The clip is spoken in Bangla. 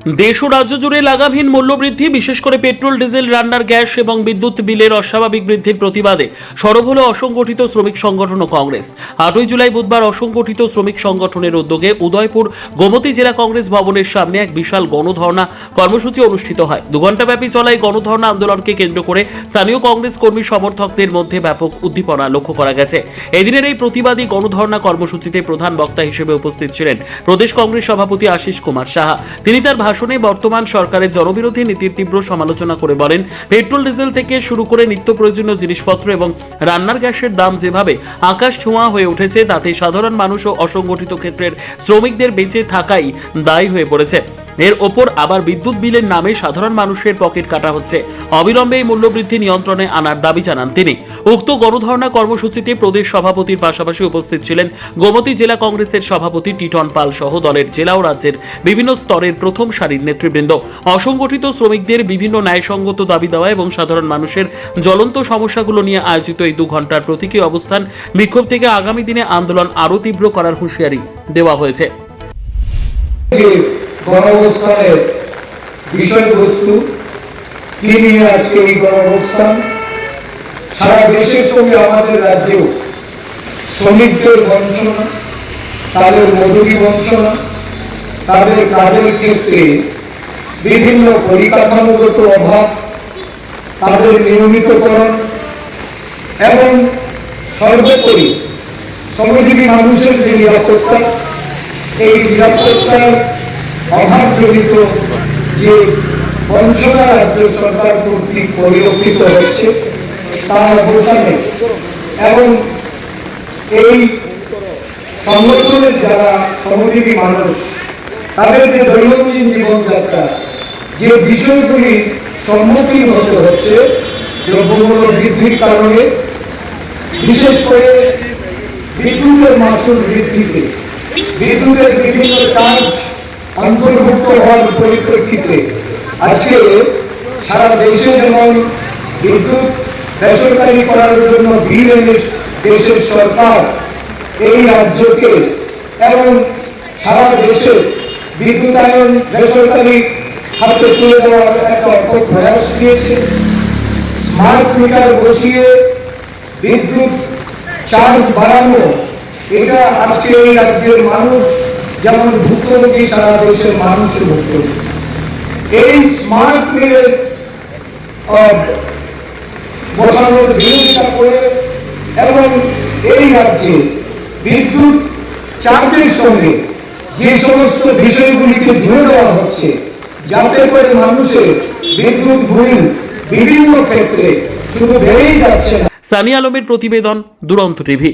দেশ ও রাজ্য জুড়ে লাগামহীন মূল্যবৃদ্ধি, বিশেষ করে পেট্রোল, ডিজেল, রান্নার গ্যাস এবং বিদ্যুৎ বিলের অস্বাভাবিক বৃদ্ধির প্রতিবাদে সরব হলো অসংগঠিত শ্রমিক সংগঠন ও কংগ্রেস। 8ই জুলাই বুধবার অসংগঠিত শ্রমিক সংগঠনের উদ্যোগে উদয়পুর গোমতী জেলা কংগ্রেস ভবনের সামনে এক বিশাল গণধর্ণা কর্মসূচি অনুষ্ঠিত হয়। 2 ঘণ্টাব্যাপী চলা এই গণধর্ণা আন্দোলনকে কেন্দ্র করে স্থানীয় কংগ্রেস কর্মী সমর্থকদের মধ্যে ব্যাপক উদ্দীপনা লক্ষ্য করা গেছে। এদিনের এই প্রতিবাদী গণধর্ণা কর্মসূচিতে প্রধান বক্তা হিসেবে উপস্থিত ছিলেন প্রদেশ কংগ্রেস সভাপতি আশিস কুমার সাহা। তিনি তার ভাষণে বর্তমান সরকারের জনবিরোধী নীতির তীব্র সমালোচনা করে বলেন, পেট্রোল, ডিজেল থেকে শুরু করে নিত্য প্রয়োজনীয় জিনিসপত্র এবং রান্নার গ্যাসের দাম যেভাবে আকাশ ছোঁয়া হয়ে উঠেছে, তাতে সাধারণ মানুষ ও অসংগঠিত ক্ষেত্রের শ্রমিকদের বেঁচে থাকাই দায়ী হয়ে পড়েছে। এর ওপর আবার বিদ্যুৎ বিলের নামে সাধারণ মানুষের পকেট কাটা হচ্ছে। অবিলম্বে এই মূল্যবৃদ্ধি নিয়ন্ত্রণে আনার দাবি জানান তিনি। উক্ত গণধর্ণা কর্মসূচিতে প্রদেশ সভাপতির পাশাপাশি উপস্থিত ছিলেন গোমতী জেলা কংগ্রেসের সভাপতি টিটন পাল সহ দলের জেলা ও রাজ্যের বিভিন্ন স্তরের প্রথম সারির নেতৃবৃন্দ। অসংগঠিত শ্রমিকদের বিভিন্ন ন্যায়সঙ্গত দাবি দেওয়া এবং সাধারণ মানুষের জ্বলন্ত সমস্যাগুলো নিয়ে আয়োজিত এই 2 ঘণ্টার প্রতীকী অবস্থান বিক্ষোভ থেকে আগামী দিনে আন্দোলন আরও তীব্র করার হুঁশিয়ারি দেওয়া হয়েছে। গণঅবস্থানের বিষয়বস্তু কি নিয়ে আজকে এই গণঅবস্থান? সারা দেশের সঙ্গে আমাদের রাজ্যেও শ্রমিকদের বঞ্চনা, তাদের মজুরি বঞ্চনা, তাদের কাজের ক্ষেত্রে বিভিন্ন পরিকাঠামোগত অভাব, তাদের নিয়মিতকরণ এবং সর্বোপরি শ্রমজীবী মানুষের যে নিরাপত্তা, এই নিরাপত্তার অভাবজনিত যে বঞ্চনা রাজ্য সরকার কর্তৃক পরিলক্ষিত হচ্ছে তার অবসানে এবং এই সংগঠনের যারা শ্রমজীবী মানুষ, তাদের যে দৈনন্দিন জীবনযাত্রা, যে বিষয়গুলি সম্মুখীন হতে হচ্ছে দ্রব্যমূল্য বৃদ্ধির কারণে, বিশেষ করে বিদ্যুতের মাসুল বৃদ্ধিতে, বিদ্যুতের বিভিন্ন কাজ অন্তর্ভুক্ত হওয়ার পরিপ্রেক্ষিতে আজকে সারা দেশে যেমন বিদ্যুৎ বেসরকারি করার জন্য বিল এনে দেশের সরকার এই রাজ্যকে এবং সারা দেশে বিদ্যুতায়ন বেসরকারি হাতে তুলে দেওয়ার একটা প্রয়াস দিয়েছে। স্মার্ট মিটার বসিয়ে বিদ্যুৎ চার্জ বাড়ানো, এটা আজকে এই রাজ্যের মানুষ যেমন ভুক্তভোগী, সারা দেশের মানুষের ভুক্তভোগী। এই স্মার্ট মিটার বসানোর বিরোধিতা করে এবং এই রাজ্যে বিদ্যুৎ চার্জের সঙ্গে যে সমস্ত বিষয়গুলিকে জুড়ে দেওয়া হচ্ছে, যাতে করে মানুষের বিদ্যুৎ বিল বিভিন্ন ক্ষেত্রে শুধু বেড়েই যাচ্ছে না। সানি আলমের প্রতিবেদন, দুরন্ত টিভি।